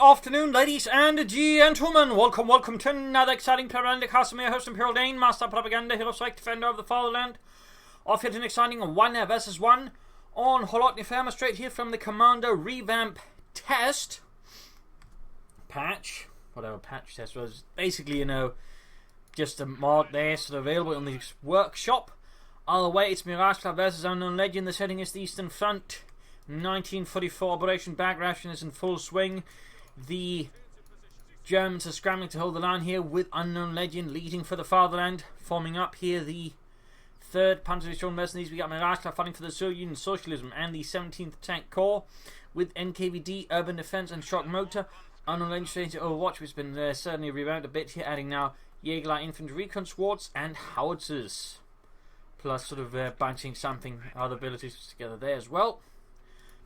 afternoon, ladies and gentlemen. Welcome to another exciting Propagandacaster. My host Imperial Dane, Master Propaganda, Hero Strike, Defender of the Fatherland. Off here to an exciting 1 versus 1 on Kholodny Ferma, straight here from the Commander Revamp test. Whatever patch test was. Basically, just a mod there, so available in the workshop. Either way, it's Miragefla versus Unknown Legend. The setting is the Eastern Front. 1944 Operation Bag Ration is in full swing. The Germans are scrambling to hold the line here with Unknown Legend leading for the fatherland. Forming up here the 3rd Panzer Division Mercenaries. We got Miragefla fighting for the Soviet Union Socialism and the 17th Tank Corps with NKVD, Urban Defense and Shock Motor. Unknown Legend straight into Overwatch, which has been certainly revamped a bit here, adding now Jägerlight Infantry Recon Squads and Howitzers. Plus sort of bunching something, other abilities together there as well.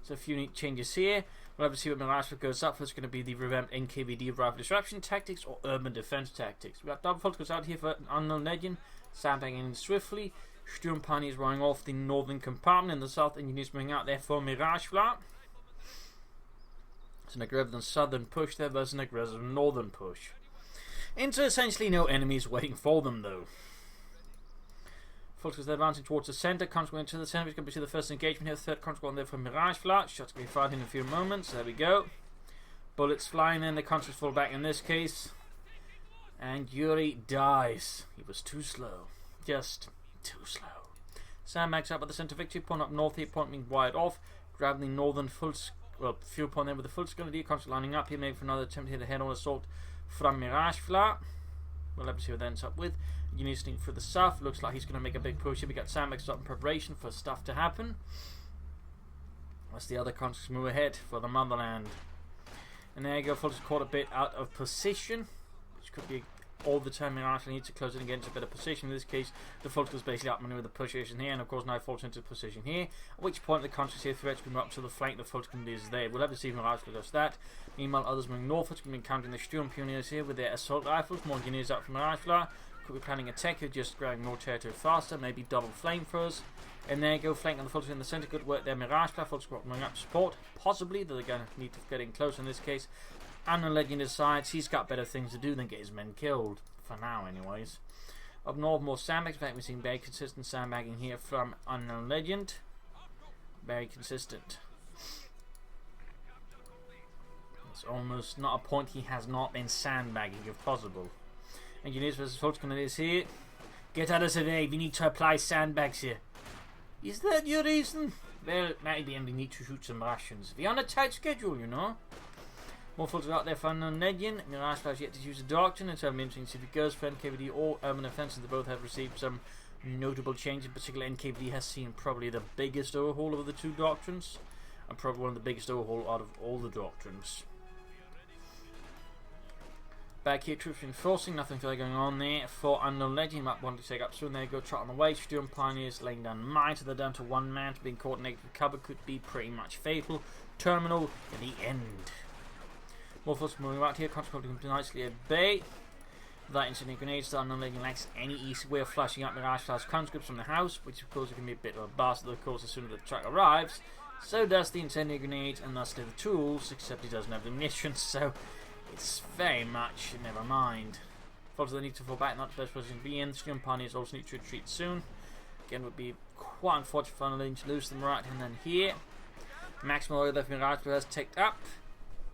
So a few neat changes here. We'll have to see what Miragefla goes up for. It's going to be the revamped NKVD Rival Disruption Tactics or Urban Defense Tactics. We've got double focus out here for Unknown Legend. Sandbagging in swiftly. Sturm Pioneers running off the northern compartment, and the South Engineers moving out there for Miragefla. It's an aggressive southern push there versus an aggressive northern push. Into essentially no enemies waiting for them though. Focus they're advancing towards the centre. Conch going to the centre. It's going to be the first engagement here. 3rd Conch going there for Miragefla. Shots going to be fired in a few moments. There we go. Bullets flying in. The Conchs fall back in this case. And Yuri dies. He was too slow. Just too slow. Sandbags up at the centre victory. Point up north here. Point being wired off. Grabbing the northern fuel point there with the full Scundy. Conch lining up here. Maybe for another attempt here to head-on assault from Miragefla. We'll have to see what that ends up with. Unison for the south. Looks like he's going to make a big push here. We got sandbags up in preparation for stuff to happen. As the other countries move ahead for the motherland. And there you go. Fulton's caught a bit out of position, which could be all the time. Miragefla needs to close it and get into a better position. In this case, the Fulton's basically outmaneuvered the position here, and of course now Fulton into position here. At which point the countries here threats can move up to the flank. The Fulton is there. We'll have to see if Miragefla does that. Meanwhile, others moving northwards. Going to be encountering the Sturm Pioneers here with their assault rifles. More engineers out from Miragefla. Could be planning a tech here, just grabbing more territory faster, maybe double flamethrowers. And there you go, flank on the Fulton in the centre. Good work there, Miragefla. Fulton squad moving up to support. Possibly, they're going to need to get in close in this case. Unknown Legend decides he's got better things to do than get his men killed. For now, anyways. Up north, more sandbags. In fact, we're seeing very consistent sandbagging here from Unknown Legend. Very consistent. It's almost not a point he has not been sandbagging if possible. Engineers versus Fulton is here. Get out of survey, we need to apply sandbags here. Is that your reason? Well, maybe we need to shoot some Russians. We're on a tight schedule, More Fulton out there for Unknown Legend. Miragefla has yet to use a doctrine, and so I'm interested to see if it goes for NKVD or Urban Offensive. They both have received some notable changes. In particular, NKVD has seen probably the biggest overhaul of the two doctrines, and probably one of the biggest overhaul out of all the doctrines. Back here, troops reinforcing, nothing further going on there for Unknown Legend. Might want to take up soon. There you go, trot on the way. Sturm Pioneers laying down mines, so they're down to one man. Being coordinated with cover could be pretty much fatal. Terminal in the end. More forces moving out here, consequently nicely at bay. That incendiary grenades, the Unknown Legend lacks any easy way of flashing up Miragefla's conscripts from the house, which of course can be a bit of a bastard, of course, as soon as the truck arrives. So does the incendiary grenades, and thus do the tools, except he doesn't have the munitions, so it's very much never mind. Folks, they need to fall back, not the best position to be in. Sturm Pioneers also need to retreat soon. Again, would be quite unfortunate for Unknown Legend to lose them right and then here. Maximum order that Miragefla has ticked up.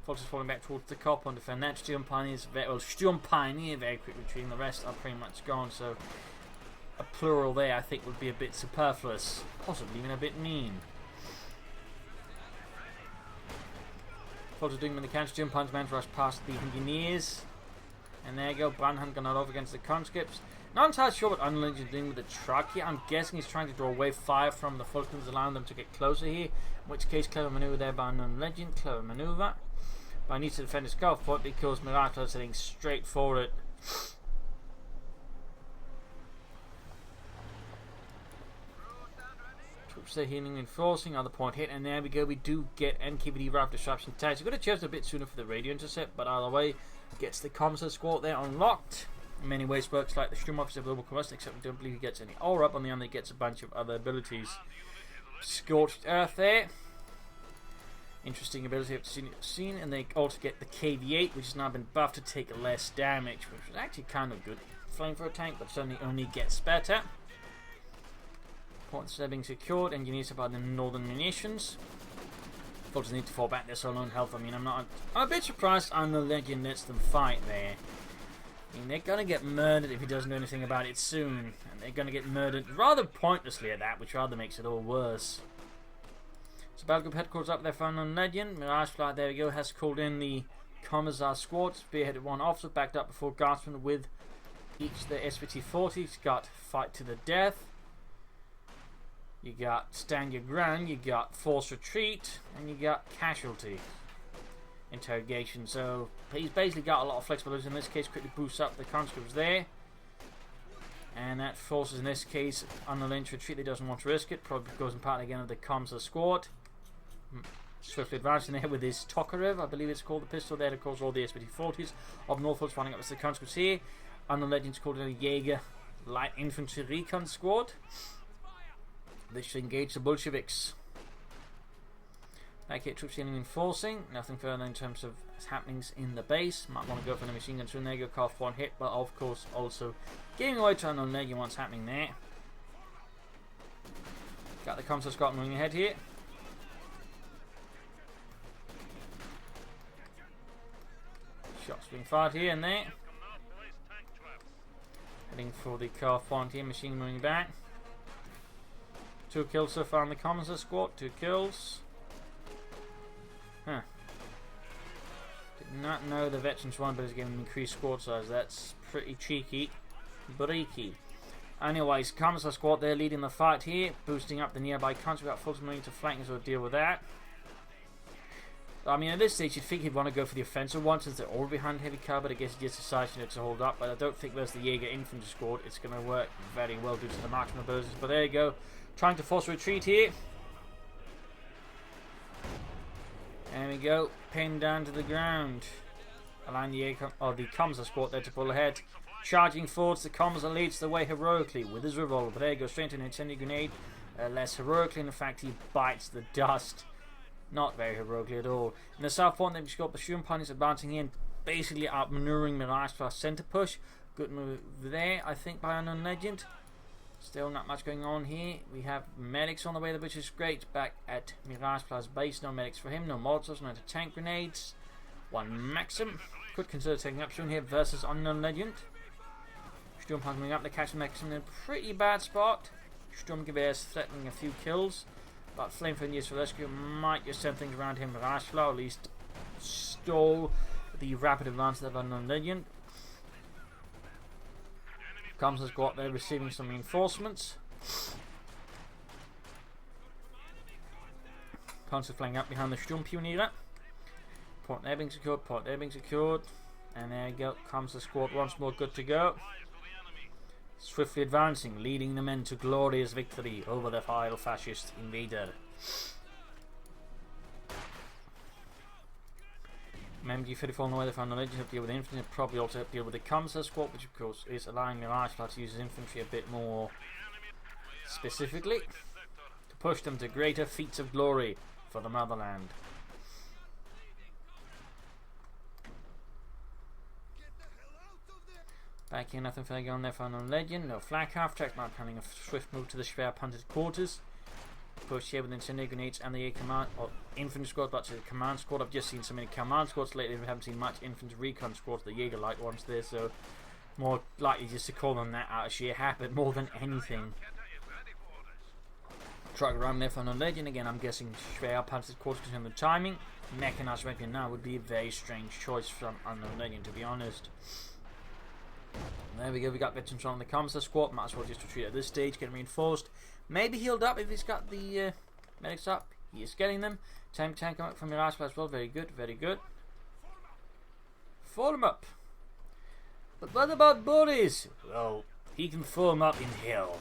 Folks is falling back towards the cop on defend that. Sturm Pioneers, Sturm Pioneer very quick retreating. The rest are pretty much gone, so a plural there I think would be a bit superfluous, possibly even a bit mean. Folks are doing when they can. Sturm Pioneers man rush past the engineers, and there you go. Brandhunt gone over against the conscripts. Not entirely sure what Unknown Legend is doing with the truck here. I'm guessing he's trying to draw away fire from the Fultons, allowing them to get closer here. In which case, clever maneuver there by Unknown Legend. Clever maneuver. But I need to defend his golf point because Miragefla is heading straight for it. Troops there healing and forcing. Other point hit, and there we go. We do get NKVD Rival Disruption Tactics. We've got to choose a bit sooner for the radio intercept, but either way, gets the Commissars squad there unlocked. In many ways, works like the Sturm Officer of Global Combustion, except we don't believe he gets any aura up. On the other, he gets a bunch of other abilities. Scorched Earth there. Interesting ability I've seen, and they also get the KV8, which has now been buffed to take less damage, which was actually kind of good. Flame for a tank, but certainly only gets better. Points are being secured, engineers about the northern munitions. Folks need to fall back their solo on health. I mean, I'm a bit surprised Unknown Legend lets them fight there. I mean, they're gonna get murdered if he doesn't do anything about it soon, and they're gonna get murdered rather pointlessly at that, which rather makes it all worse. So Battle Group Headquarters up there for Unknown Legend. Miragefla, there we go, has called in the Commisars squad, spearheaded one officer, backed up before guardsmen with each their SVT-40s. Got fight to the death. You got stand your ground, you got force retreat, and you got casualty interrogation. So he's basically got a lot of flexibility. In this case, quickly boosts up the conscripts there, and that forces in this case Unknown Legend to retreat. He doesn't want to risk it. Probably goes in part again of the Commisars squad. Swiftly advancing there with his Tokarev, I believe it's called, the pistol there. Of course, all the SVT-40s of Norfolk running up as the conscripts here. Unknown Legend's called a Jaeger light infantry recon squad. They should engage the Bolsheviks. Back here, troops getting enforcing. Nothing further in terms of happenings in the base. Might want to go for the machine gun soon. There you go, Cough one hit, but of course also giving away to Unknown Legend what's happening there. Got the Commisars squad moving ahead here. Shots being fired here and there. Heading for the Cough one here, machine moving back. 2 kills so far in the Commisars squad. 2 kills. Huh. Did not know the veterans one, but it's giving increased squad size. That's pretty cheeky. Breaky. Anyways, Commisars squad, they're leading the fight here. Boosting up the nearby country. Got full moving to flank, so deal with that. I mean, at this stage, you'd think he'd want to go for the offensive one since they're all behind heavy cover. I guess he just decides to hold up. But I don't think there's the Jaeger infantry squad. It's going to work very well due to the marksman abilities. But there you go. Trying to force a retreat here. There we go. Pinned down to the ground. Allowing the Commisars squad there to pull ahead. Charging forwards, the Commisar leads the way heroically with his revolver. But there you go, straight into an incendiary grenade. Less heroically, in fact, he bites the dust. Not very heroically at all. In the south point, they've got the Shroom Punies advancing in, basically outmaneuvering Miragefla's center push. Good move there, I think, by Unknown Legend. Still not much going on here. We have medics on the way, which is great. Back at Miragefla's base, no medics for him, no molotovs, no tank grenades. 1 Maxim. Could consider taking up soon here versus Unknown Legend. Sturm coming up, the catch Maxim in a pretty bad spot. Sturmgewehr threatening a few kills, but Flame for News for Rescue might just send things around him. Miragefla, or at least stall the rapid advance of Unknown Legend. Commisars got there receiving some reinforcements. Commisars flying up behind the Sturmpioniere. Port there being secured, port there being secured. And there you go, Commisars squad once more good to go. Swiftly advancing, leading the men to glorious victory over the vile fascist invader. MG34 on the way, they found the Legend to deal with the infantry, probably also deal with the Commisars squad, which of course is allowing Miragefla to use his infantry a bit more specifically to push them to greater feats of glory for the motherland. Back here, nothing further going there for Unknown Legend. No flag half track, not planning a swift move to the Schwer punted quarters. Push here with incendiary grenades and the command or infantry squad, but to the command squad. I've just seen so many command squads lately. We haven't seen much infantry recon squads, the Jaeger light ones there, so more likely just to call them that out of sheer habit more than anything. Truck around there for Unknown Legend again. I'm guessing Schwer punted quarters because of the timing. Mechanized weapon now would be a very strange choice from Unknown Legend, to be honest. There we go, we got veterans on the Commisar squad. Might as well just retreat at this stage, get reinforced. Maybe healed up if he's got the medics up. He is getting them. Tank coming up from Miragefla as well. Very good, very good. Form up. But what about Boris? Well, he can form up in hell.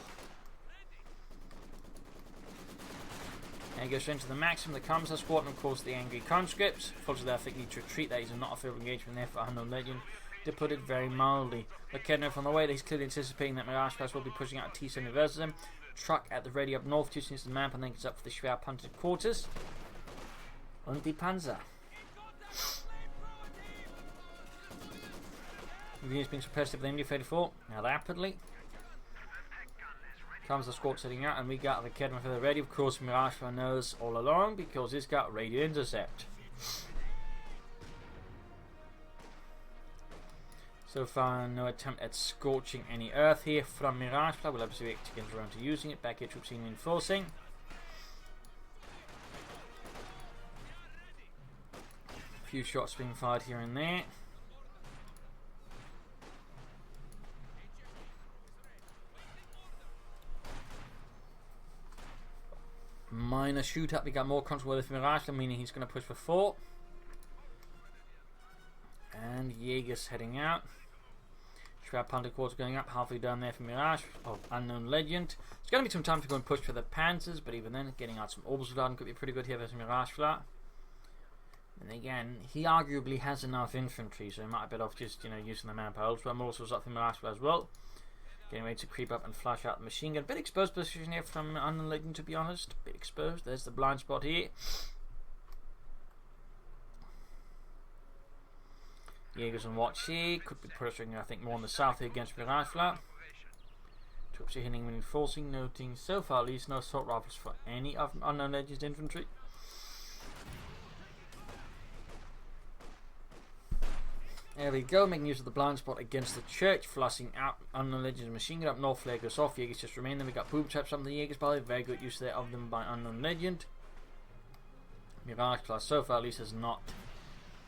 There he goes straight into the Maxim, the Commisar squad, and of course the angry conscripts. Folks there think need to retreat. That is not a field engagement there for Unknown Legend, to put it very mildly. But Kedner from the way, he's clearly anticipating that Miragefla will be pushing out a T-70 versus him. Truck at the ready up north, choosing the map, and then gets up for the Schwer punted quarters. und die Panzer. Units being suppressed with the NKVD now rapidly. Comes the squad setting out, and we got the Kholodny Ferma ready. Of course, Miragefla knows all along because he's got radio intercept. So far, no attempt at scorching any earth here from Miragefla. We'll obviously get around to using it. Back here, troops in reinforcing. A few shots being fired here and there. Minor shootout. We got more control with Miragefla, meaning he's going to push for 4. And Jaeger's heading out. Shroud Panther Quarters going up, halfway down there for Mirage of Unknown Legend. It's going to be some time to go and push for the Panthers, but even then, getting out some Obersoldaten could be pretty good here versus Miragefla. And again, he arguably has enough infantry, so he might be better off just, using the manpower. But I'm also up for Miragefla as well. Getting ready to creep up and flash out the machine gun. Bit exposed position here from Unknown Legend, to be honest. Bit exposed. There's the blind spot here. Jaegers on watch here. Could be pressuring, I think, more on the south here against Miragefla. Troops are hitting and reinforcing. Noting so far at least no assault rifles for any of Unknown Legend's infantry. There we go, making use of the blind spot against the church, flushing out Unknown Legend's machine gun up north, flare goes off, Jaegers just remain. Then we got boob traps on the Jaegers, by the way, very good use there of them by Unknown Legend. Miragefla so far at least has not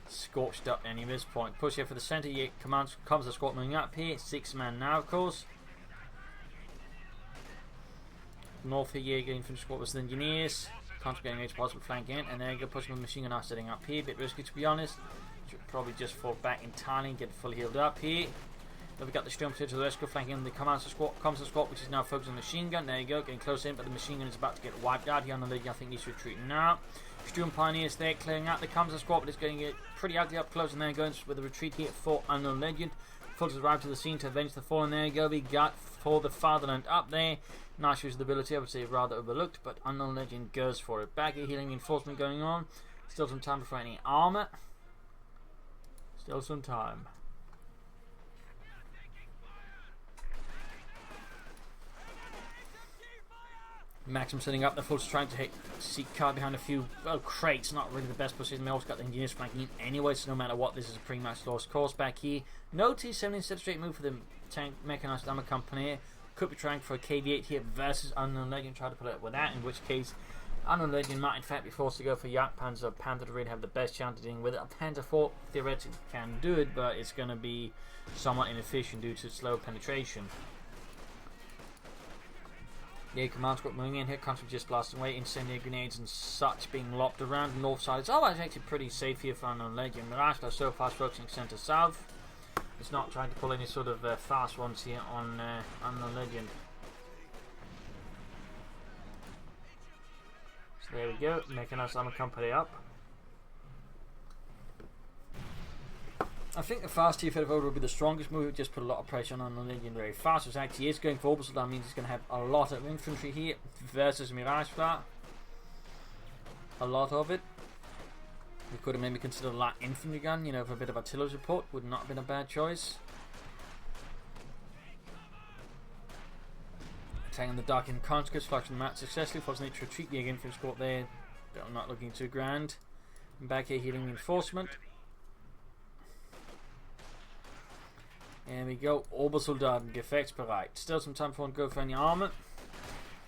scorched up any of this point. Push here for the centre, comes the squad moving up here, 6 man now of course. North here, Jaeger infantry squad with the engineers, Contra getting ready to possible flank in, and there you go, pushing with the machine gun now setting up here, bit risky to be honest. Should probably just fall back entirely and get fully healed up here. Then we got the Storm to the rescue, flanking in the Commander squad, which is now focused on the machine gun. There you go, getting close in, but the machine gun is about to get wiped out here on the Legion. I think he's retreating now. Sturm Pioneers there, clearing out the Commander squad, but it's going to get pretty ugly up close, and there goes with the retreat here for Unknown Legend. Fulters arrived to the scene to avenge the fallen. There you go, we got for the Fatherland up there. Nice usability, I would say rather overlooked, but Unknown Legend goes for it. Back here, healing reinforcement going on. Still some time before any armor. Still some time. Maxim setting up, the Fulters trying to seek cover behind a few crates, not really the best position. They also got the engineers flanking in anyway, so no matter what, this is a pretty much lost course back here. No T-70 instead straight move for the tank mechanized armor company here. Could be trying for a KV-8 here versus Unknown Legend, try to put it with that, in which case Unknown Legend might in fact be forced to go for Jagdpanzer or Panther to really have the best chance of dealing with it. A Panther 4 theoretically can do it, but it's going to be somewhat inefficient due to slow penetration. Yeah, command squad moving in here, country just blasting away, incendiary grenades and such being lobbed around the north side. It's always actually pretty safe here for Unknown Legend. Miragefla so far focusing centre south. It's not trying to pull any sort of fast ones here on Unknown Legend. So there we go, making us armor company up. I think the fast tier Federal will be the strongest move. Just put a lot of pressure on Unknown Legend very fast. Which actually is going for Obersoldaten. That means he's going to have a lot of infantry here versus Miragefla. A lot of it. We could have maybe considered a light infantry gun, for a bit of artillery support. Would not have been a bad choice. Attacking the Dark in conscripts, flashing the map successfully. Forcing it to retreat. The infantry squad there. But not looking too grand. And back here, healing reinforcement. There we go, Obersoldaten, gefechtsbereit. Still some time for him to go for any armor.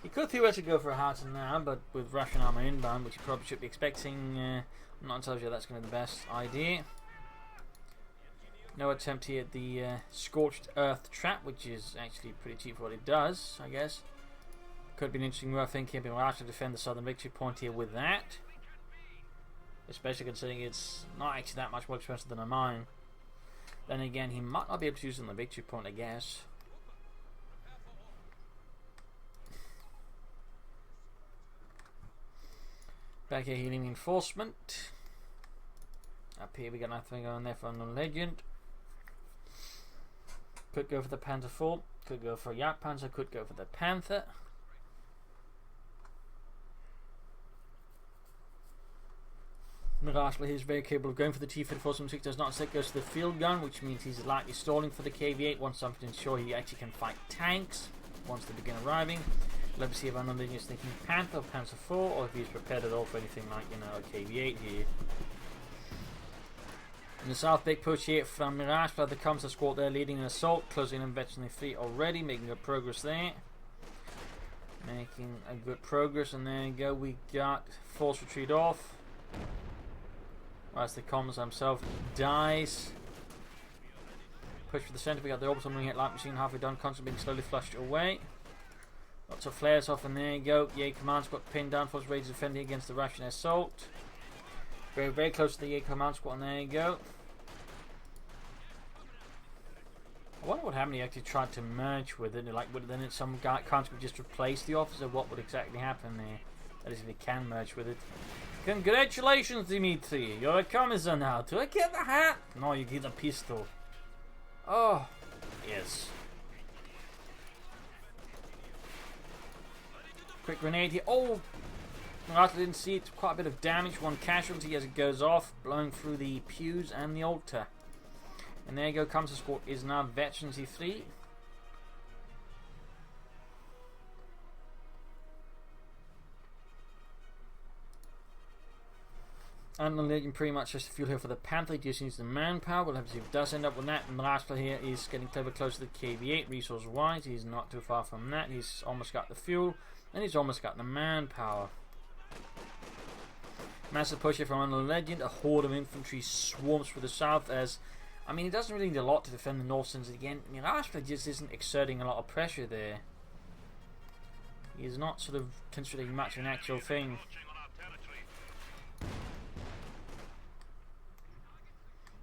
He could theoretically go for a Harten now, but with Russian armor inbound, which you probably should be expecting, I'm not entirely sure that's going to be the best idea. No attempt here at the Scorched Earth Trap, which is actually pretty cheap for what it does, I guess. Could be an interesting move, I think, here, being allowed to defend the southern victory point here with that. Especially considering it's not actually that much more expensive than a mine. Then again, he might not be able to use it on the victory point, I guess. Back here, healing reinforcement. Up here, we got nothing going there for Unknown Legend. Could go for the Panther 4. Could go for Jagdpanzer. Could go for the Panther. Miragefla is very capable of going for the T-34-76, does not instead goes to the field gun, which means he's likely stalling for the KV-8, wants something to ensure he actually can fight tanks once they begin arriving. Let's see if I'm is thinking Panther or Panzer IV, or if he's prepared at all for anything like, you know, a KV-8 here. In the south, big push here from Miragefla. The Commisars squad there leading an assault, closing in veteran fleet already, making good progress there. Making a good progress, and there you go, we got force retreat off. Whilst the Commisar himself dies. Push for the centre, we got the orbital moving at light machine halfway done, constantly being slowly flushed away. Lots of flares off, and there you go. Yay command squad pinned down, force ready to defend against the Russian assault. Very, very close to the Yay command squad, and there you go. I wonder what happened. He actually tried to merge with it. Like, would then some guy can't just replace the officer? What would exactly happen there? That is, if he can merge with it. Congratulations, Dimitri. You're a commissar now. Do I get the hat? No, you get a pistol. Oh, yes. Quick grenade here. Oh, I didn't see it. Quite a bit of damage. One casualty as it goes off, blowing through the pews and the altar. And there you go. Commisar squad is now veteran C3. And the Legion pretty much just fuel here for the Panther. He just needs the manpower. We'll have to see if it does end up with that. And the last player here is getting clever close to the KV-8 resource wise. He's not too far from that. He's almost got the fuel. And he's almost got the manpower. Massive push here from the Legend. A horde of infantry swarms through the south as... I mean, he doesn't really need a lot to defend the north since again, Miragefla just isn't exerting a lot of pressure there. He's not sort of considering much of an actual thing.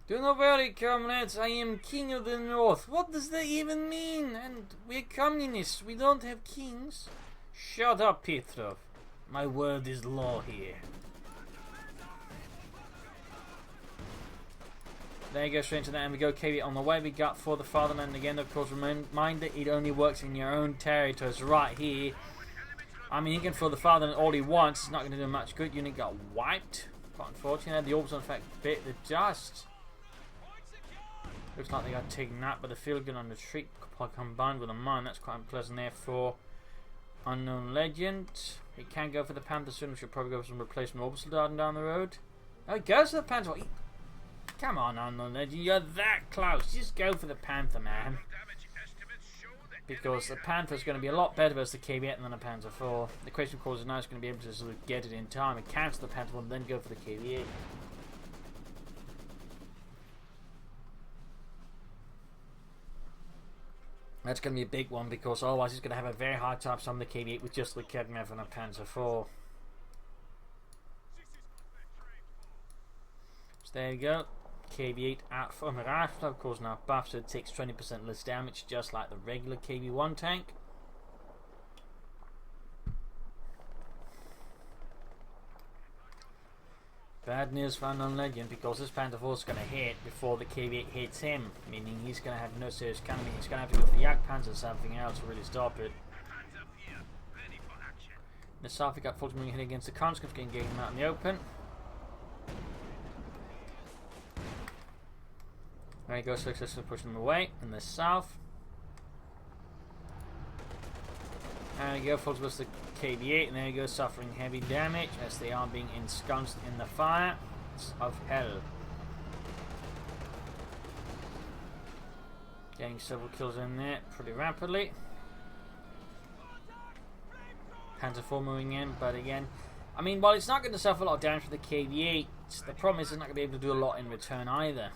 Do not worry, comrades, I am king of the north. What does that even mean? And we're communists, we don't have kings. Shut up, Petrov. My word is law here. There you go, straight into that, and we go KV on the way. We got for the fatherland again, of course. Reminder, it only works in your own territories right here. I mean, he can throw the fatherland all he wants. It's not going to do much good. Unit got wiped. Quite unfortunate. The orbital, in fact, bit the dust. Looks like they got taken out by the field gun on the retreat combined with a mine. That's quite unpleasant there for Unknown Legend. He can go for the Panther soon. We should probably go for some replacement orbital dart down the road. Oh, he goes for the Panther. Come on, Unknown Legend. You're that close. Just go for the Panther, man. Because the Panther's going to be a lot better versus the KV-8 than the Panzer IV. The question, of course, is now it's going to be able to sort of get it in time and cancel the Panther and then go for the KV-8. That's going to be a big one because otherwise he's going to have a very hard time stopping the KV-8 with just the Kedmev and a Panzer IV. So there you go. KV-8 out for Miragefla, of course now buffed, so it takes 20% less damage, just like the regular KV-1 tank. Bad news for Unknown Legend, because this Panther IV is going to hit before the KV-8 hits him, meaning he's going to have no serious cannon. He's going to have to go for the Yak Panzer or something else to really stop it. In the south, we got Fulton moving hit against the conscripts, getting him out in the open. There you go, successfully pushing them away in the south. There you go, Fulton was the KV-8, and there you go, suffering heavy damage as they are being ensconced in the fire of hell. Getting several kills in there pretty rapidly. Panzer IV moving in, but again, I mean, while it's not going to suffer a lot of damage for the KV-8, the problem is it's not going to be able to do a lot in return either.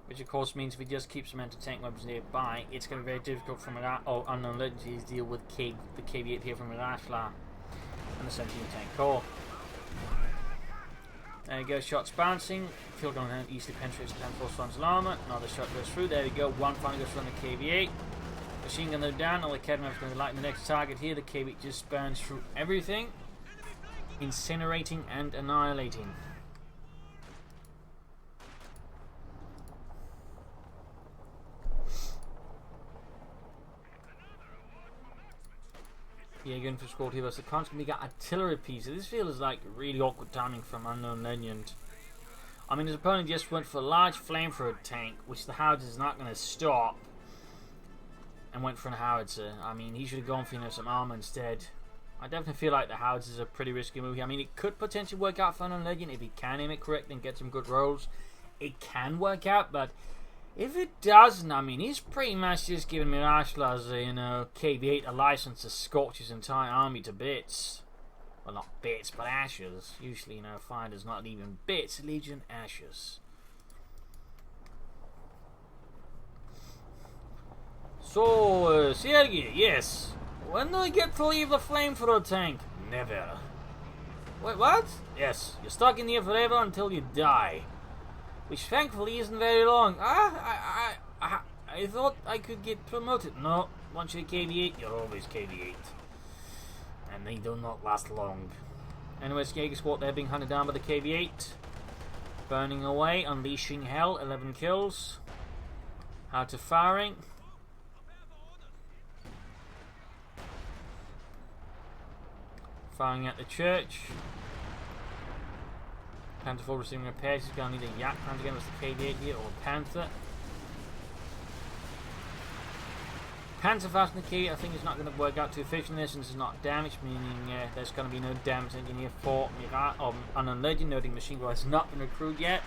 Which of course means if we just keep some anti-tank weapons nearby, it's going to be very difficult for Unknown Legend to deal with the KV-8 here from Miragefla and the 17 tank core. There you go, shots bouncing. Field gun hand easily penetrates the Panther frontal armor. Another shot goes through. There we go. One finally goes through on the KV-8. Machine gun down. All the Kedmev is going to light the next target here. The KV-8 just burns through everything, incinerating and annihilating. Yeah, going for squad here versus the constant. We got artillery pieces. This feels like really awkward timing from Unknown Legend. I mean, his opponent just went for a large flamethrower tank, which the howitzer is not going to stop, and went for a howitzer. I mean, he should have gone for some armor instead. I definitely feel like the howitzer is a pretty risky move here. I mean, it could potentially work out for Unknown Legend if he can aim it correctly and get some good rolls. It can work out, but if it doesn't, I mean, he's pretty much just giving Miragefla as a, KV8 a license to scorch his entire army to bits. Well, not bits, but ashes. Usually, finders not even bits, Legion ashes. So, Sergey, yes. When do I get to leave the flamethrower tank? Never. Wait, what? Yes, you're stuck in here forever until you die. Which thankfully isn't very long. I thought I could get promoted. No, once you're KV8, you're always KV8. And they do not last long. Anyways, Jaeger squad there being hunted down by the KV8. Burning away, unleashing hell, 11 kills. Out of firing. Firing at the church. Panther 4 receiving repairs. He's going to need a Yak Panther again with the KV8 here, or a Panther. Panther fast in the key, I think it's not going to work out too efficiently since it's not damaged, meaning there's going to be no damage engineer for Unknown Legend, noting machine gun has not been recruited yet.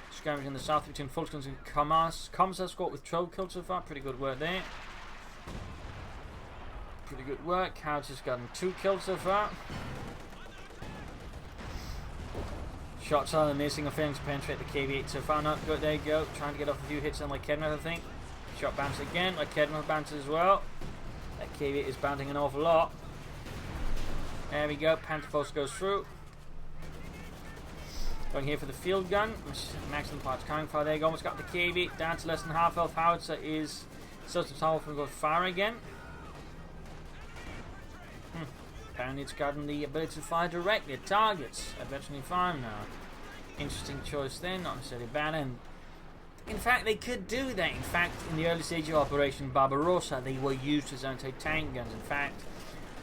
Skirmish in the south between Fulskins and Commisars squad with 12 kills so far, pretty good work there. Pretty good work. Couch has gotten 2 kills so far. Shots are missing a failing to penetrate the KV8 so far. Not good. There you go. Trying to get off a few hits on like Kholodny, I think. Shot bounce again. Like Kholodny bounces as well. That KV8 is bouncing an awful lot. There we go. Panther Force goes through. Going here for the field gun. Maximum parts cannon fire. There you go. Almost got the KV8 down to less than half health. Howitzer is still to tower from going fire again. Apparently it's gotten the ability to fire directly at targets at veteran farm now. Interesting choice there, not necessarily bad. And in fact, they could do that. In fact, in the early stage of Operation Barbarossa, they were used as anti-tank guns. In fact,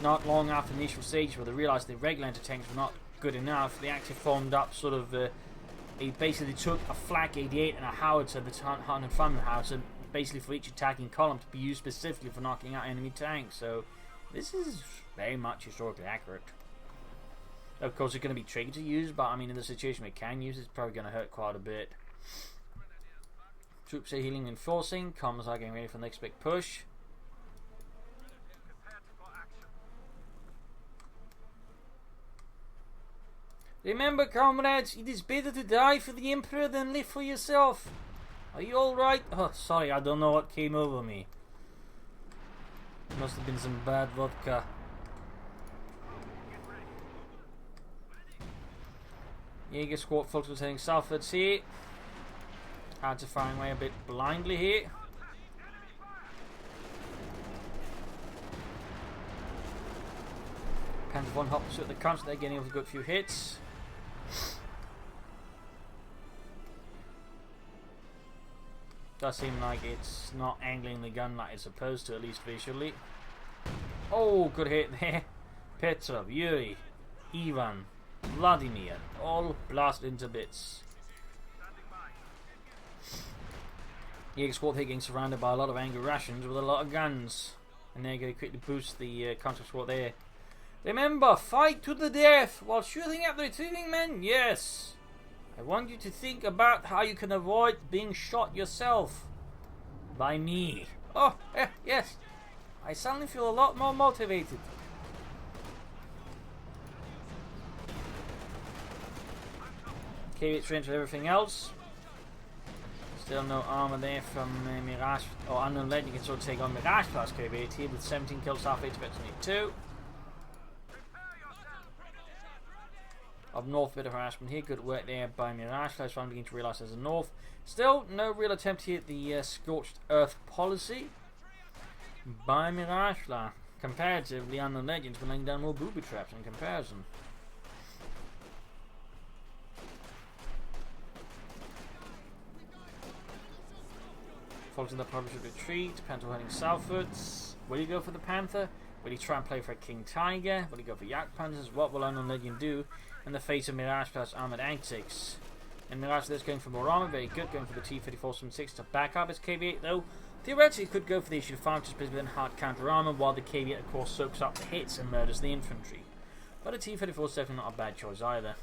not long after the initial stage where they realised the regular anti-tanks were not good enough, they actually formed up sort of they basically took a flak 88 and a howitzer, the 100 Ferma howitzer, basically for each attacking column to be used specifically for knocking out enemy tanks. So this is very much historically accurate. Of course, it's going to be tricky to use, but I mean, in the situation we can use, it's probably going to hurt quite a bit. Troops are healing and forcing. Comms are getting ready for the next big push. Remember, comrades, it is better to die for the Emperor than live for yourself. Are you alright? Oh, sorry, I don't know what came over me. Must have been some bad vodka. Jaeger squad folks was heading southwards here. Hard to find way a bit blindly here. Panther 1 hops at the constant, they're getting off a good few hits. Does seem like it's not angling the gun like it's supposed to, at least visually. Oh, good hit there. Petrov, Yuri, Ivan, Vladimir, all blasted into bits. Jaeger squad here getting surrounded by a lot of angry Russians with a lot of guns. And they're going to quickly boost the contact squad there. Remember, fight to the death while shooting at the retreating men. Yes. I want you to think about how you can avoid being shot yourself. By me. Oh, yes. I suddenly feel a lot more motivated. KV8 range for everything else. Still no armor there from Mirage or Unknown Legend. You can sort of take on Mirage plus KV8 here with 17 kills, half 8 to 2. Up north, bit of harassment here. Good work there by Mirage. That's why I'm beginning to realise there's a north. Still, no real attempt here at the scorched earth policy by Mirage. Comparatively, Unknown Legends been laying down more booby traps in comparison. Folks in the publisher retreat. Panther heading southwards. Will you go for the Panther? Will he try and play for a King Tiger? Will he go for Yak Panzers? What will Unknown Legend do in the face of Miragefla's armoured antics? And Miragefla is going for more armour, very good, going for the T-34-76 to back up his KV-8 though. Theoretically he could go for the issue 5 just because within hard counter armour, while the KV-8 of course soaks up the hits and murders the infantry. But a T-34 is definitely not a bad choice either.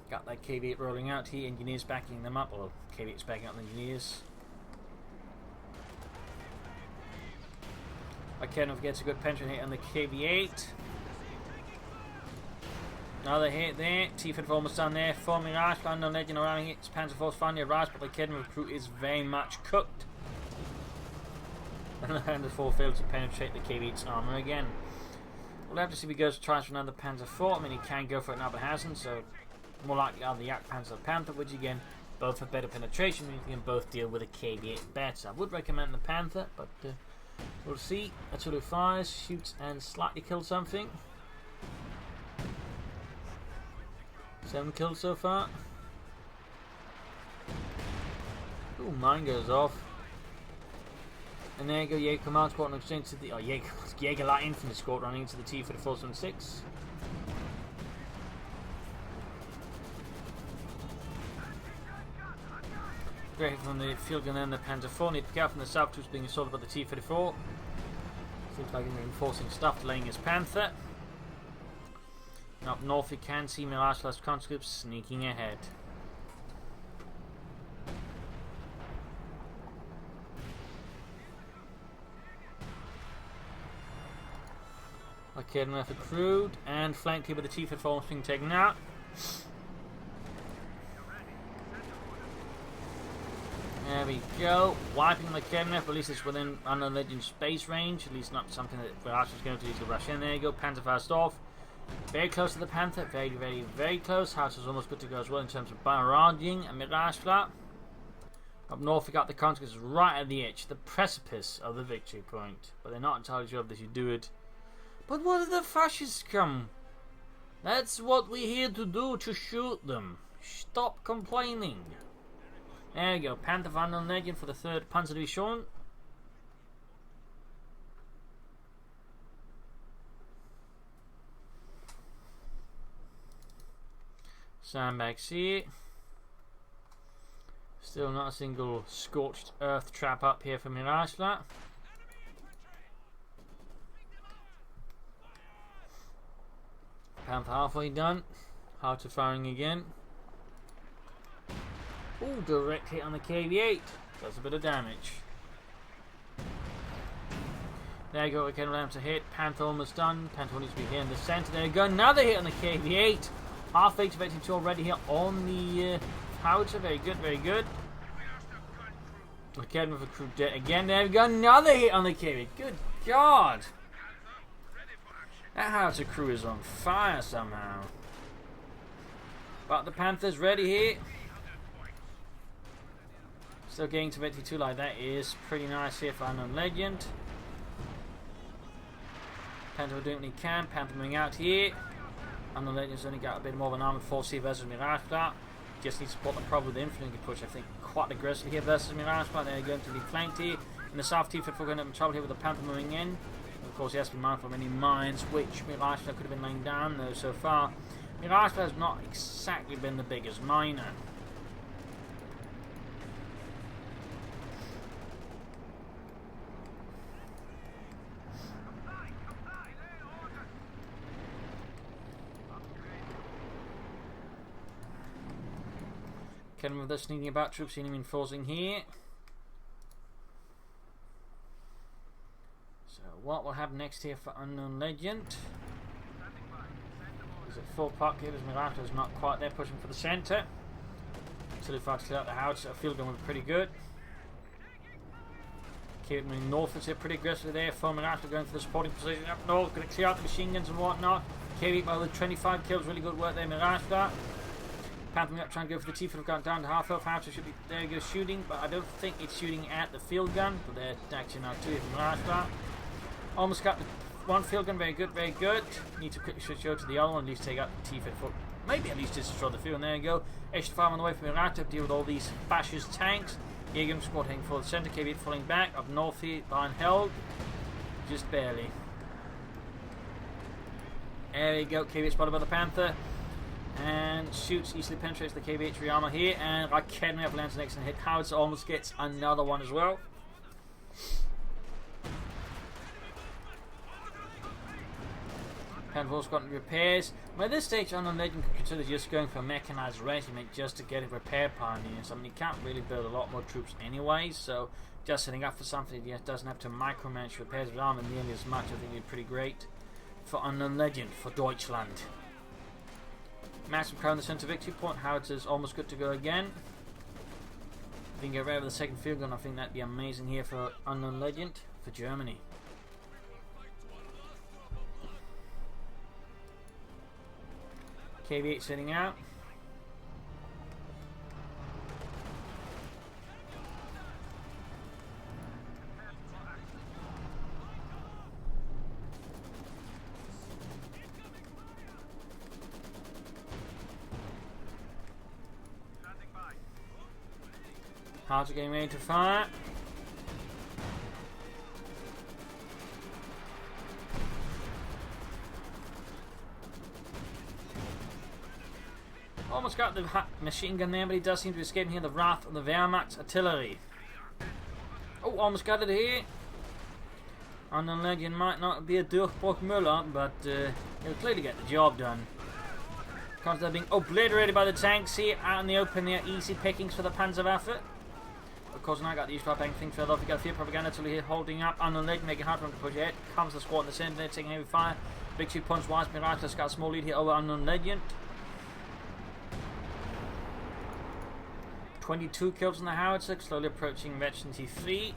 Got that KV-8 rolling out here, engineers backing them up, or KV-8's backing up the engineers. Akenov gets a good pension hit on the KV-8. Another hit there. T-34 almost done there. For Mirage, Unknown Legend around it. It's Panzer Force finally arrives, but the Akenov recruit is very much cooked. And the Panzer 4 failed to penetrate the KV-8's armour again. We'll have to see if he goes to try for another Panzer 4. I mean, he can go for it now, but hasn't, so more likely are the Yak Panzer or Panther, which again, both have better penetration, meaning you can both deal with a KV-8 better. I would recommend the Panther, but we'll see. Atulu fires, shoots, and slightly kills something. 7 kills so far. Ooh, mine goes off. And there you go, Jaeger Command Squad on exchange to the Jaeger Light Infantry Squad running into the T-34-76. Great hit from the field gun and the Panzer 4. Need to be careful from the south, who's being assaulted by the T-34. Seems like he's reinforcing stuff, delaying his Panther. And up north you can see Miragefla's conscripts sneaking ahead. Okay, enough accrued and flanked here with the T-34 being taken out. There we go, wiping the Kemnev, at least it's within Unknown Legend space range, at least not something that Mirage is going to use to rush in. There you go, Panther fast off. Very close to the Panther, very, very, very close. House is almost good to go as well in terms of barraging and Miragefla. Up north we got the conscripts right at the edge, the precipice of the victory point. But they're not entirely sure if they should do it. But what did the fascists come? That's what we're here to do, to shoot them. Stop complaining. There you go, Panther of Unknown Legend for the 3rd Panzer Division. Sandbags here. Still not a single scorched earth trap up here for Miragefla. Panther halfway done. Hard to firing again. Ooh, direct hit on the KV-8. Does a bit of damage. There you go, again, round to hit. Panther almost done. Panther needs to be here in the centre. There you go, another hit on the KV-8. Half activating 2 already here on the howitzer. Very good, very good. Again with a crew jet again. There we go, another hit on the KV-8. Good God. That howitzer crew is on fire somehow. But the Panther's ready here. Still getting to 22 like that is pretty nice here for Unknown Legend. Panther doing what he can. Panther moving out here. Unknown Legend's only got a bit more of an armored force here versus Miragefla. Just needs to spot the problem with the infantry push, I think, quite aggressively here versus Miragefla. They're going to be flanked here. In the south, T-34 going to have trouble here with the Panther moving in. Of course, he has to be mindful of any mines, which Miragefla could have been laying down, though so far Miragefla has not exactly been the biggest miner. Can with the sneaking about troops, seeing him enforcing here. So what will happen next here for Unknown Legend? Is it full puck here? Miragefla is not quite there, pushing for the centre. So they fight to clear out the house. Field gun was pretty good. Keep it moving northwards here pretty aggressively there. For Miragefla going for the supporting position up north, going to clear out the machine guns and whatnot. KV by the 25 kills, really good work there, Miragefla. Panther up trying to go for the T-34 gun down to half health. House should be there. You go shooting, but I don't think it's shooting at the field gun. But they're actually now 2 from Miragefla. Almost got the one field gun, very good, very good. Need to quickly switch over to the other one, at least take out the T-34 maybe at least destroy the field. And there you go. Extra farm on the way from Iraq to deal with all these fascist tanks. Jaeger squad heading for the centre. KV falling back. Up north here, behind held. Just barely. There you go. KV spotted by the Panther. And shoots, easily penetrates the KVH armor here. And Kholodny lands the next and hit. Howitzer almost gets another one as well. Panther's got repairs. By this stage, Unknown Legend can consider just going for a mechanized regiment just to get a repair pioneers. I mean, you can't really build a lot more troops anyway, so just setting up for something that doesn't have to micromanage repairs of armor nearly as much, I think would be pretty great for Unknown Legend, for Deutschland. Massive crowd in the centre victory point. Howitzer's almost good to go again. If we can get rid of the second field gun, I think that'd be amazing here for Unknown Legend, for Germany. KV8 sitting out. How's it getting ready to fire? Almost got the machine gun there, but he does seem to be escaping here. The wrath of the Wehrmacht artillery. Oh, almost got it here. Unknown Legend might not be a Durchbruch Müller, but he'll clearly get the job done. Because they're being obliterated by the tanks here out in the open. They're easy pickings for the Panzerwaffe. Of course, now I got the usual bang thing further off. We got a few propaganda till here holding up. Unknown Legend making hard for him to push ahead. Comes the squad in the centre, they're taking heavy fire. Big 2 punch wise. Miragefla's got a small lead here over Unknown Legend. 22 kills on the howitzer, slowly approaching Veteran T3.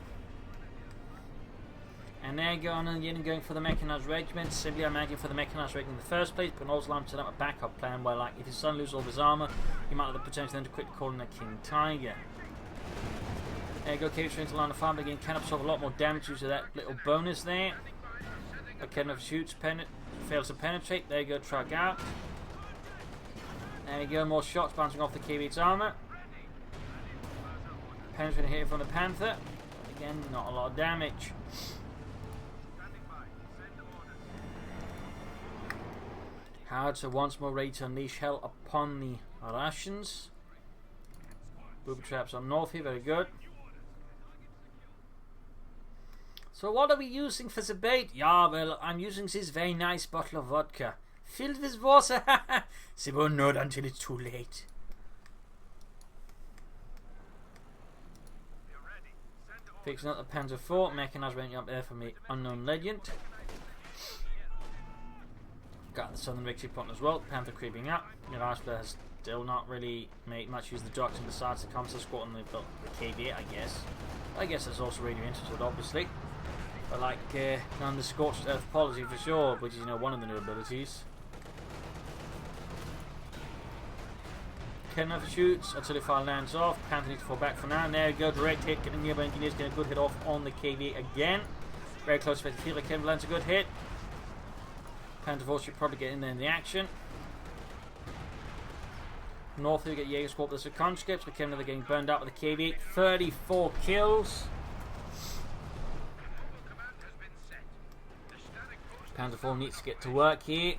And there you go, Unknown Legend going for the mechanized regiment. Simply, I imagine, for the mechanized regiment in the first place, but also I'm setting up a backup plan where, like, if his son loses all of his armour, he might have the potential then to quickly call in a King Tiger. There you go, KV trying to line the farm again, can absorb a lot more damage due to that little bonus there. Kholodny shoots, fails to penetrate. There you go, truck out. There you go, more shots bouncing off the KV's armour. Penetrating here from the Panther. Again, not a lot of damage. Howitzer once more ready to unleash hell upon the Russians. Booby traps on north here, very good. So what are we using for the bait? Yeah, well, I'm using this very nice bottle of vodka. Filled with water. They won't know it until it's too late. Fixing up the Panzer IV, mechanized range up there for me, Unknown Legend. Got the southern victory point as well, Panther creeping up. Miragefla has still not really made much use of the doctrine besides the Commisars squad and the KV8, I guess. I guess that's also radio interested, obviously. But like, on the Scorched Earth policy for sure, which is, you know, one of the new abilities. Kholodny shoots, artillery fire lands off, Panther needs to fall back for now, and there we go, direct hit, getting nearby engineers, getting a good hit off on the KV again. Very close to the Kholodny lands a good hit. Panther Force should probably get in there in the action. North we get Jaeger squad with the conscripts, but Kholodny they're getting burned up with the KV, 34 kills. Panther 4 needs to get to work here.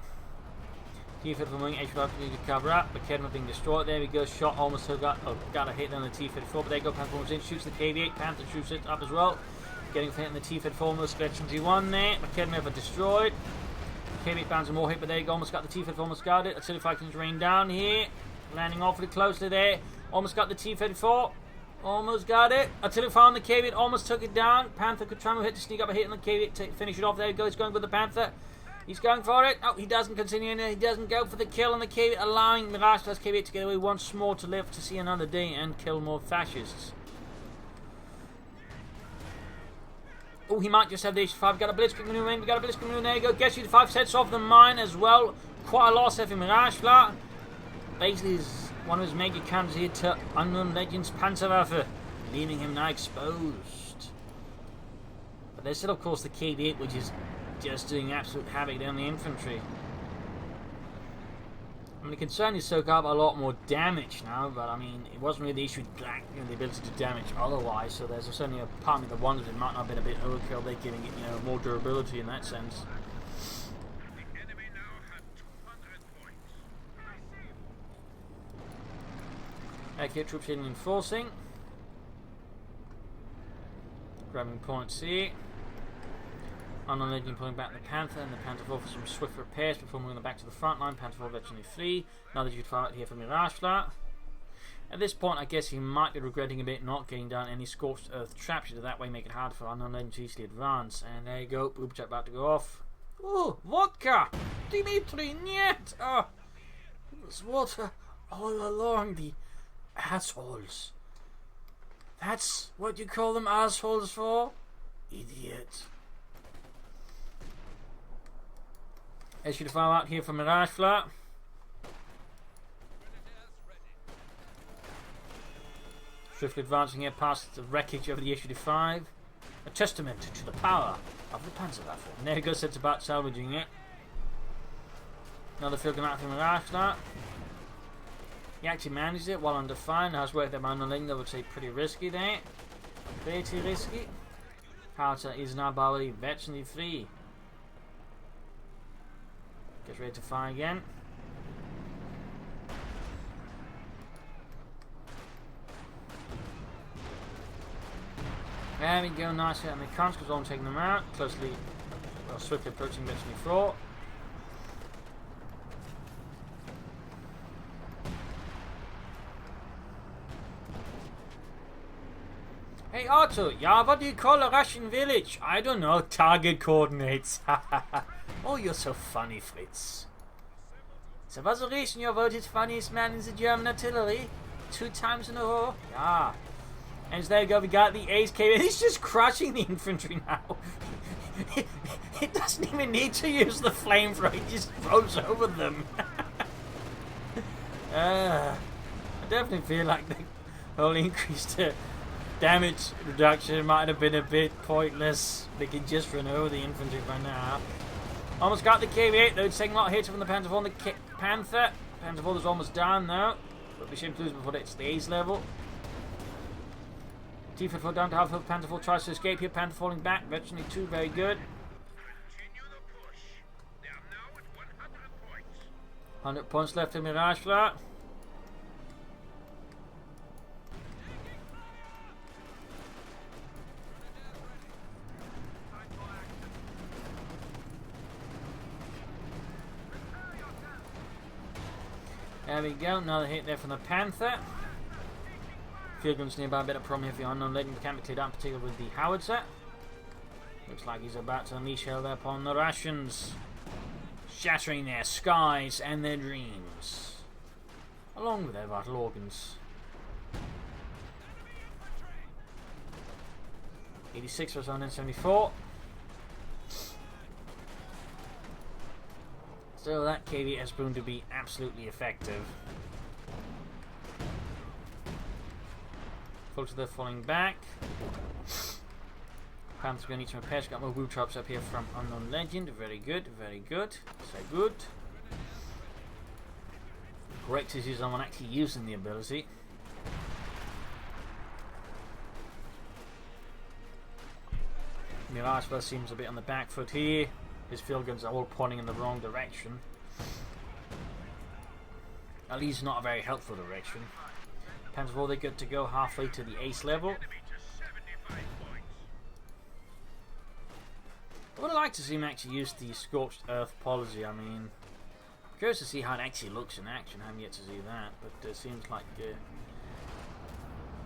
T-54 from wing, H5 to cover up, but Kholodny being destroyed. There we go, shot almost got a hit on the T-54, but there you go, Panther comes in, shoots the KV8, Panther shoots it up as well. Getting a hit on the T-54, no Escalation T1 there, but Kholodny never destroyed. KV8 bounds more hit, but there you go, almost got the T-54, almost got it. Artillery fire can rain down here, landing awfully closely there. Almost got the T-54, almost got it. Artillery fire on the KV8, almost took it down. Panther could try and hit to sneak up a hit on the KV8 to finish it off. There he goes, going with the Panther. He's going for it. Oh, he doesn't continue in there. He doesn't go for the kill on the KV8, allowing Miragefla's KV8 to get away once more to live to see another day and kill more fascists. Oh, he might just have the H5. Got a blitzkrieg maneuver in. We got a blitzkrieg maneuver. There you go. Gets you the 5 sets off the mine as well. Quite a loss there for Miragefla. Basically, one of his major counters here to Unknown Legend's Panzerwaffe, leaving him now exposed. But there's still, of course, the KV8, which is just doing absolute havoc down the infantry. I mean, the concern is soak up a lot more damage now, but I mean, it wasn't really the issue with black, the ability to damage otherwise, so there's certainly a part of me that wonders it might not have been a bit overkill, they're giving it, more durability in that sense. The enemy now had 200 points. Okay, troops in enforcing. Grabbing point C. Unknown Legend pulling back the Panther, and the Panther fall for some swift repairs before moving them back to the front line. Panther fall eventually flee. Now that you'd fire out here for Miragefla. At this point, I guess he might be regretting a bit not getting down any Scorched Earth traps, to that way make it hard for Unknown Legend to easily advance. And there you go, boob chat about to go off. Oh, vodka! Dimitri, niet! Oh, there's water all along the assholes. That's what you call them assholes for? Idiot. I should fire out here for Miragefla. Swiftly advancing here past the wreckage of the SU-5. A testament to the power of the Panzerwaffe. And there he goes, sets about salvaging it. Another field gun out for Miragefla. He actually managed it while under fire. Now, his work there by Unknown, I would say pretty risky there. Pretty risky. Howitzer is now already virtually free. Gets ready to fire again. There we go, nice hit on the Conscripts, on taking them out. Swiftly approaching virtually 4. Hey Otto, yeah, what do you call a Russian village? I don't know, target coordinates. Oh, you're so funny, Fritz. So was the reason you voted funniest man in the German artillery? 2 times in a row? Yeah. And there you go, we got the ace cave. He's just crushing the infantry now. He doesn't even need to use the flamethrower, he just throws over them. I definitely feel like the whole increased damage reduction might have been a bit pointless. They can just run over the infantry by now. Almost got the KV-8 though, it's taking a lot of hits from the Panther on the Panther. Panther is almost down now, but we should lose before it's the ace level. T-4 fall down to half health. Panther tries to escape here. Panther falling back. Virtually 2, very good. Continue the push. They are now at 100 points. 100 points left in Miragefla. There we go, another hit there from the Panther. Field guns nearby, a bit of problem here for the Unknown Legend, can't be cleared out, particularly with the howitzer. Looks like he's about to unleash hell there upon the Russians, shattering their skies and their dreams, along with their vital organs. 86 versus 174. So that KV has proven to be absolutely effective. Folks, they're falling back. Panther's going to need some repairs. Got more woo traps up here from Unknown Legend. Very good, very good. So good. Great to see someone actually using the ability. Miragefla seems a bit on the back foot here. His field guns are all pointing in the wrong direction. At least not a very helpful direction. Panther all, they're good to go halfway to the ace level. I would like to see him actually use the Scorched Earth policy. I mean, I'm curious to see how it actually looks in action. I haven't yet to see that, but it seems like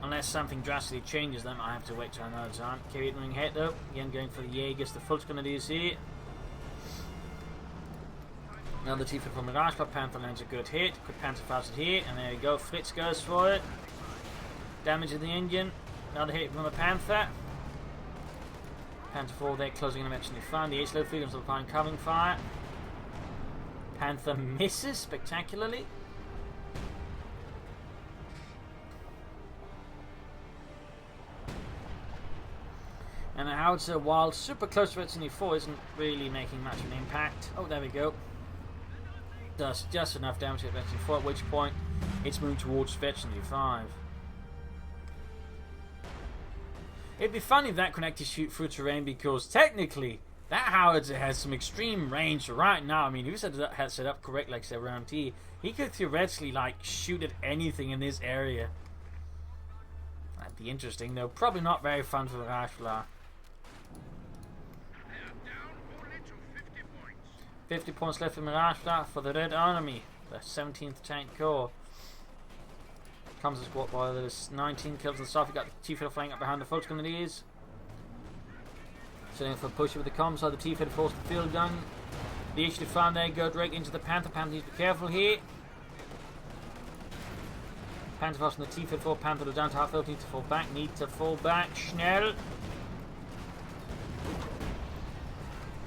unless something drastically changes them, I have to wait till another time. Carry it running head though. Again, going for the Jaegers. The Fult's going to do here. Another T-4 from Miragefla. Panther lands a good hit. Quick Panther fires it here, and there you go. Fritz goes for it. Damage to the engine. Another hit from the Panther. Panther 4 there, closing in eventually fine. The ace low freedoms of applying covering fire. Panther misses spectacularly. And the howitzer, while super close to Virginie 4, isn't really making much of an impact. Oh, there we go. does just enough damage to get Veteran 4, at which point it's moved towards Veteran 5. It'd be funny if that could actually shoot through terrain, because technically that howitzer has some extreme range. So right now, I mean, if he had set up correct, like say around here, he could theoretically like shoot at anything in this area. That'd be interesting, though. Probably not very fun for Miragefla. 50 points left for Miragefla for the Red Army, the 17th Tank Corps. Comes a squad by there's 19 kills on the south. You got the T-Fiddle flying up behind the Fulch Grenadiers. Setting up for a push with the comms side, the T-Fiddle forced the field gun. The issue found there, go direct into the Panther. Panther needs to be careful here. Panther fast from the T-Fiddle, Panther down to half health, need to fall back, Schnell.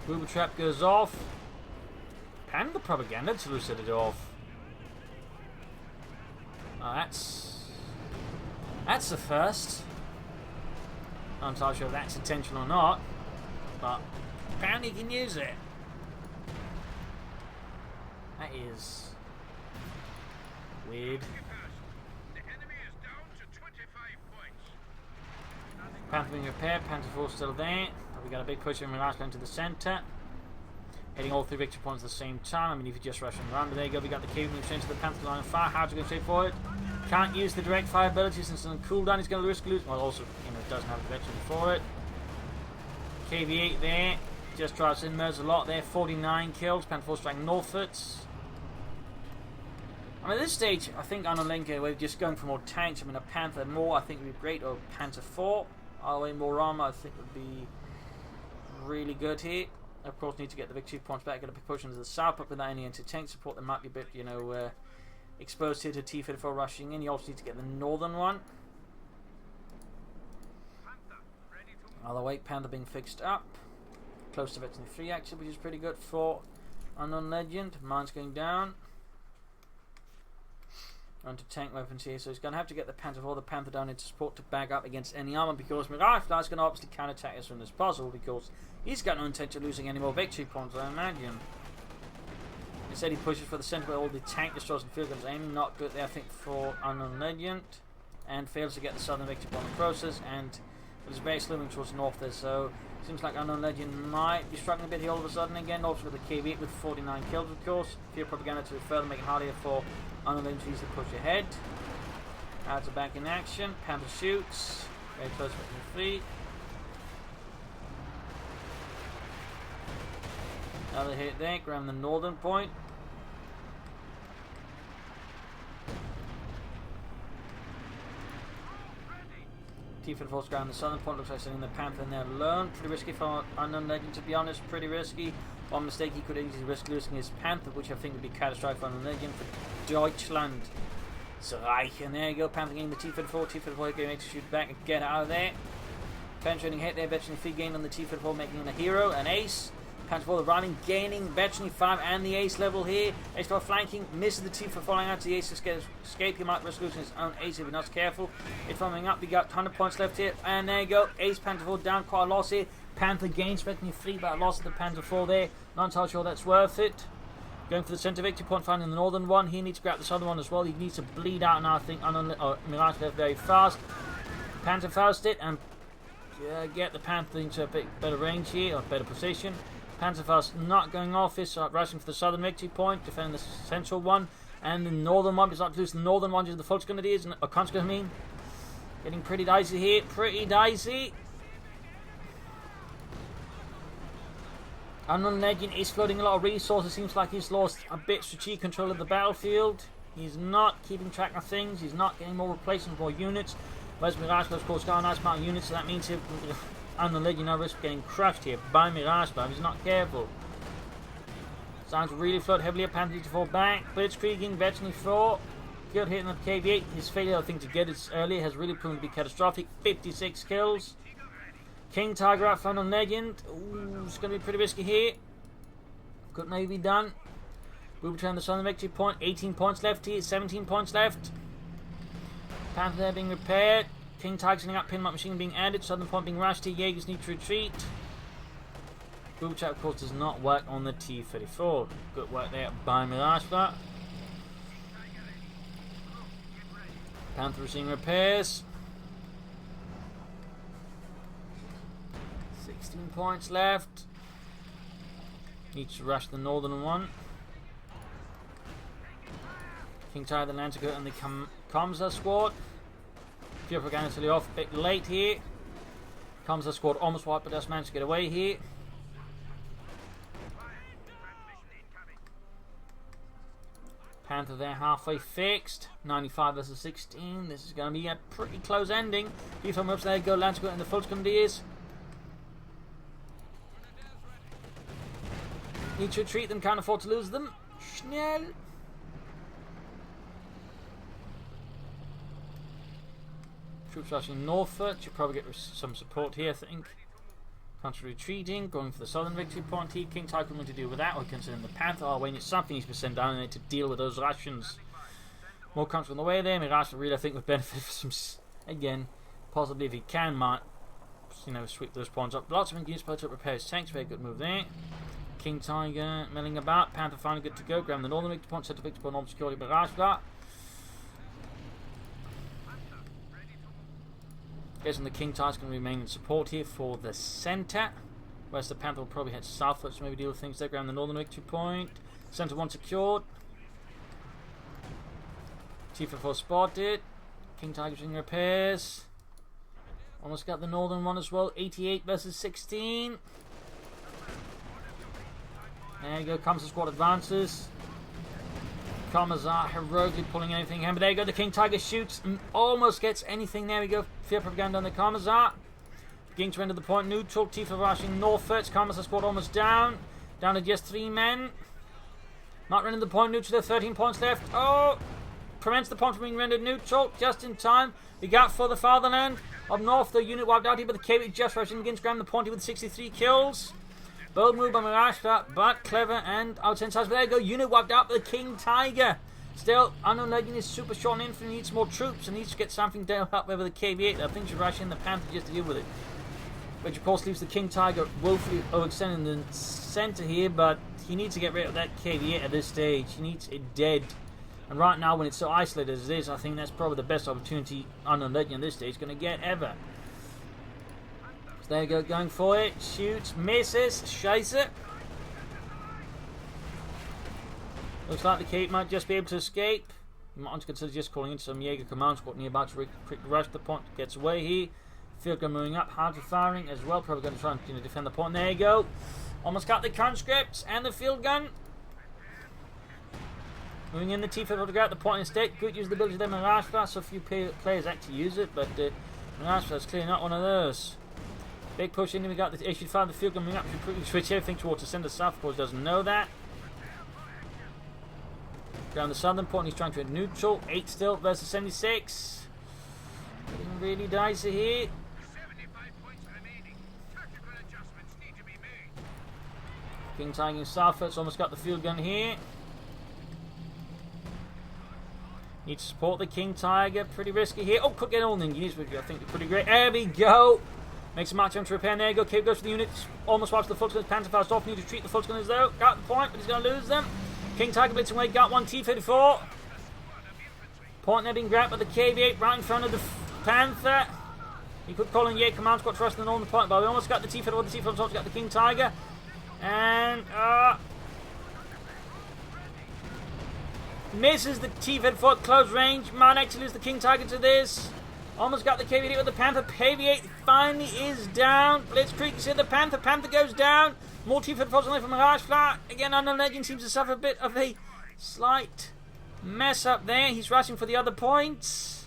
Booby trap goes off. Panther propaganda to set it off. Oh, that's the first. I'm not entirely sure if that's intentional or not, but apparently he can use it. That is weird. Panther being repaired, Panther 4 still there. We got a big push in Miragefla into the centre. Hitting all 3 victory points at the same time. I mean, if you just rush around, but there you go. We got the cube move straight to the Panther line of fire. How's it going straight for it? Can't use the direct fire ability since it's on cooldown. He's going to risk losing. Well, also, you know, it doesn't have the direction for it. KV8 there. Just drives in. There's a lot there. 49 kills. Panther 4 striking northwards. I mean, at this stage, I think on Olenka, we're just going for more tanks. I mean, a Panther more, I think would be great. Or Panther 4. All the way more armor, I think would be really good here. Of course, need to get the victory points back. Got to push into the south, but without any anti-tank support, there might be a bit, you know, exposed here to T-54 rushing in. You also need to get the northern one. Other way, Panther being fixed up. Close to Veteran 3 actually, which is pretty good for Unknown Legend. Mine's going down. Onto tank weapons here, so he's going to have to get the Panther 4, the Panther down into support to back up against any armor, because Miragefla is going to obviously counter-attack as soon as possible, because he's got no intention of losing any more victory points, I imagine. Instead, he pushes for the centre where all the tank destroyers and field guns aiming. Not good there, I think, for Unknown Legend. And fails to get the southern victory point in the process, and it's very slimming towards the north there, so seems like Unknown Legend might be struggling a bit here all of a sudden again. Also with the KV8 with 49 kills, of course. Fear propaganda to further make it harder for Unknown Legend to push ahead. Adds are back in action. Panther shoots. Very close to the fleet. Another hit there, around the northern point. T-Fiddle force ground the southern point, looks like sending the Panther in there alone. Pretty risky for Unknown Legend, to be honest, pretty risky. One mistake, he could easily risk losing his Panther, which I think would be catastrophic for Unknown Legend, for Deutschland. Reich, and there you go, Panther getting the T-Fiddle 4, T-Fiddle 4 getting to shoot back and get out of there. Penetrating hit there, veteran feed gain on the T-Fiddle 4, making him a hero, an ace. Panther 4 the running, gaining veteran 5 and the ace level here. Ace 4 flanking, misses the T-Fiddle falling out to the ace to escape. He might risk losing his own ace if he's not careful. It's following up, we got 100 points left here, and there you go, ace Panther 4 down, quite a loss here. Panther gains veteran 3, but a loss of the Panther 4 there. Not entirely sure that's worth it. Going for the centre victory point, finding the northern one. He needs to grab the southern one as well. He needs to bleed out now, I think, Mirage left very fast. Panther faust it and get the Panther into a bit better range here, or better position. Panther faust not going off this, rushing for the southern victory point, defending the central one. And the northern one, it's not to lose the northern one due to the Fulch Grenadiers, or Conscript, I mean. Getting pretty dicey here, pretty dicey. Unknown Legend is floating a lot of resources. Seems like he's lost a bit strategic control of the battlefield. He's not keeping track of things. He's not getting more replacements, more units. Whereas Miragefla, of course, got a nice amount of units, so that means Unknown Legend now risks getting crushed here by Miragefla if he's not careful. Sounds really float heavily at Panther to fall back. Blitzkrieging, veteran 4. Good hit on the KV8. His failure, I think, to get it earlier has really proven to be catastrophic. 56 kills. King Tiger out for Unknown Legend. Ooh, it's going to be pretty risky here. Could maybe be done. We'll return the southern victory point. 18 points left here. 17 points left. Panther there being repaired. King Tiger sending up. Pinlock machine being added. Southern point being rushed here. Jaegers need to retreat. Booby trap, of course, does not work on the T-34. Good work there by Miragefla. Panther receiving repairs. 16 points left. Needs to rush the northern one. King Tiger, the Lancer, and the Commisars squad. Few Propaganda till off a bit late here. Commisars squad almost wiped, but just managed to get away here. Panther there halfway fixed. 95 versus 16. This is going to be a pretty close ending. Few from ups there go. Lancer and the full Commisars. Need to retreat them, can't afford to lose them. Schnell. Troops rushing northward. Should probably get some support here, I think. Country retreating, going for the southern victory point here. King Tiger going to deal with that. Or considering the Panther. Oh, when it's something he's been sent down there to deal with those Russians. More country on the way there. Miragefla really, I think, would benefit from some, again, possibly if he can, might, sweep those points up. Lots of units, but to repair his tanks. Very good move there. King Tiger milling about. Panther finally good to go. Grab the northern victory point. Set the victory point on security Miragefla. Guessing the King Tiger's going to remain in support here for the centre. Whereas the Panther will probably head southwards to maybe deal with things there. Grab the northern victory point. Centre one secured. T-34 spotted. King Tiger's in repairs. Almost got the northern one as well. 88 versus 16. There you go, Commisars squad advances. Commissar heroically pulling anything in, but there you go, the King Tiger shoots and almost gets anything. There we go, Fear Propaganda on the Commissar. Beginning to enter the point neutral. T-34 rushing northwards. Commissar squad almost down. Down to just 3 men. Not running the point neutral, there 13 points left. Oh! Prevents the point from being rendered neutral just in time. The gap for the fatherland. Up north, the unit wiped out here, but the KV just rushing against Graham the point here with 63 kills. Bold move by Miragefla, but clever and outside size. But there you go, unit wiped out by the King Tiger. Still, Unknown Legend is super short on infantry, needs more troops, and needs to get something dealt up with the KV-8. I think should rush in the Panther just to deal with it. Which of course leaves the King Tiger woefully overextended in the centre here, but he needs to get rid of that KV-8 at this stage. He needs it dead. And right now, when it's so isolated as it is, I think that's probably the best opportunity Unknown Legend at this stage is going to get ever. There you go, going for it. Shoots, misses, Scheiße. Looks like the Cape might just be able to escape. You might want to consider just calling in some Jaeger command squad nearby to quickly rush the point. Gets away here. Field gun moving up, hard for firing as well. Probably going to try and defend the point. There you go. Almost got the conscripts and the field gun. Moving in the T-34 to get out the point instead. Good use of the ability of the Miragefla. So few players actually use it, but Miragefla is clearly not one of those. Big push in, we got the issue 5, the field coming up. Should quickly switch everything towards the centre south. Of course, doesn't know that. Down the southern point, he's trying to hit neutral. 8 still versus 76. Getting really dicey here. 75 points remaining. Tactical adjustments need to be made. King Tiger southwards, almost got the field gun here. Need to support the King Tiger. Pretty risky here. Oh, could get all the units, which I think are pretty great. There we go. Makes a march on to repair. There you go. Cape goes for the units. Almost wipes the full gunners. Panther fast off. Need to treat the full gunners though. Got the point, but he's going to lose them. King Tiger blitzing away. Got one T-34. Point netting grab by the KV-8 right in front of the Panther. He could call in Jaeger command squad trust on the point, but we almost got the T-34. The T-34 also got the King Tiger. And misses the T-34 at close range. Might actually lose the King Tiger to this. Almost got the KV-8 with the Panther. KV-8 finally is down. Blitzkrieg, you see the Panther. Panther goes down. More T-34 on there from Miragefla. Again, Unknown Legend seems to suffer a bit of a slight mess up there. He's rushing for the other points.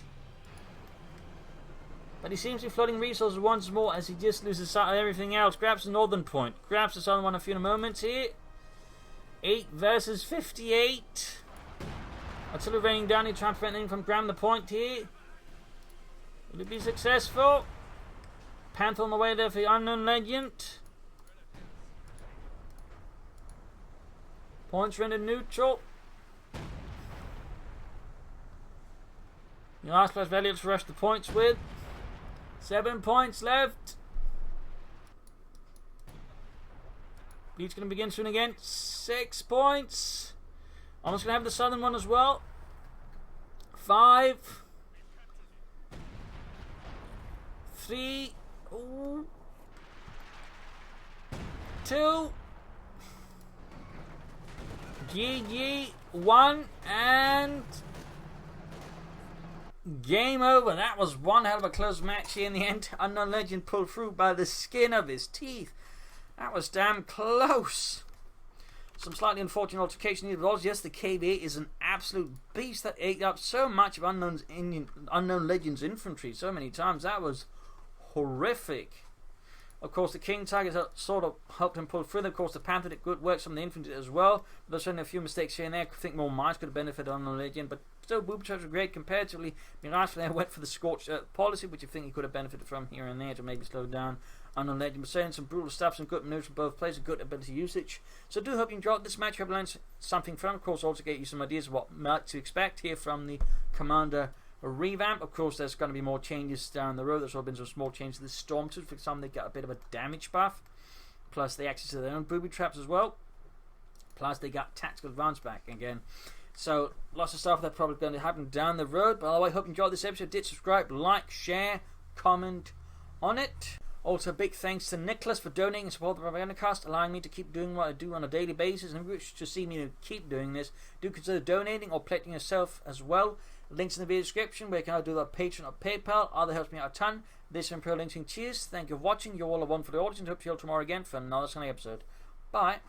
But he seems to be flooding resources once more as he just loses sight of everything else. Grabs the northern point. Grabs the southern one a few moments here. 8 versus 58. Artillery raining down here, trying to prevent anything from grabbing the point here. Will it be successful? Panther on the way there for the Unknown Legend. Points rendered neutral. The last place value to rush the points with. 7 points left. He's going to begin soon again. 6 points. Almost going to have the southern one as well. 5. 3. Ooh. 2. GG. 1. And game over. That was one hell of a close match here in the end. Unknown Legend pulled through by the skin of his teeth. That was damn close. Some slightly unfortunate altercation here. But yes, the KVD is an absolute beast that ate up so much of Unknown Legends infantry so many times. That was horrific. Of course, the King Tigers sort of helped him pull through. Of course, the Panther did good work from the infantry as well. But there's certainly a few mistakes here and there. I think more mines could have benefited Unknown Legend. But still, booby traps were great comparatively. Miragefla went for the scorched policy, which I think he could have benefited from here and there to maybe slow down Unknown Legend. But saying some brutal stuff, some good maneuvers from both players, and good ability usage. So I do hope you enjoyed this match. I hope you learned something from it. Of course, also get you some ideas of what to expect here from the Commander Revamp. Of course, there's going to be more changes down the road. There's also been some small changes to the Stormtroopers. For some, they got a bit of a damage buff. Plus, the access to their own booby traps as well. Plus, they got tactical advance back again. So, lots of stuff that's probably going to happen down the road. But I hope you enjoyed this episode. Did subscribe, like, share, comment on it. Also, big thanks to Nicholas for donating and support the Propagandacast, allowing me to keep doing what I do on a daily basis. And if you wish to see me to keep doing this, do consider donating or pledging yourself as well. Links in the video description where you can either do that Patreon or PayPal. Either helps me out a ton. This and Pro linking. Cheers. Thank you for watching. You're all a wonderful audience. Hope to see you all tomorrow again for another sunny episode. Bye.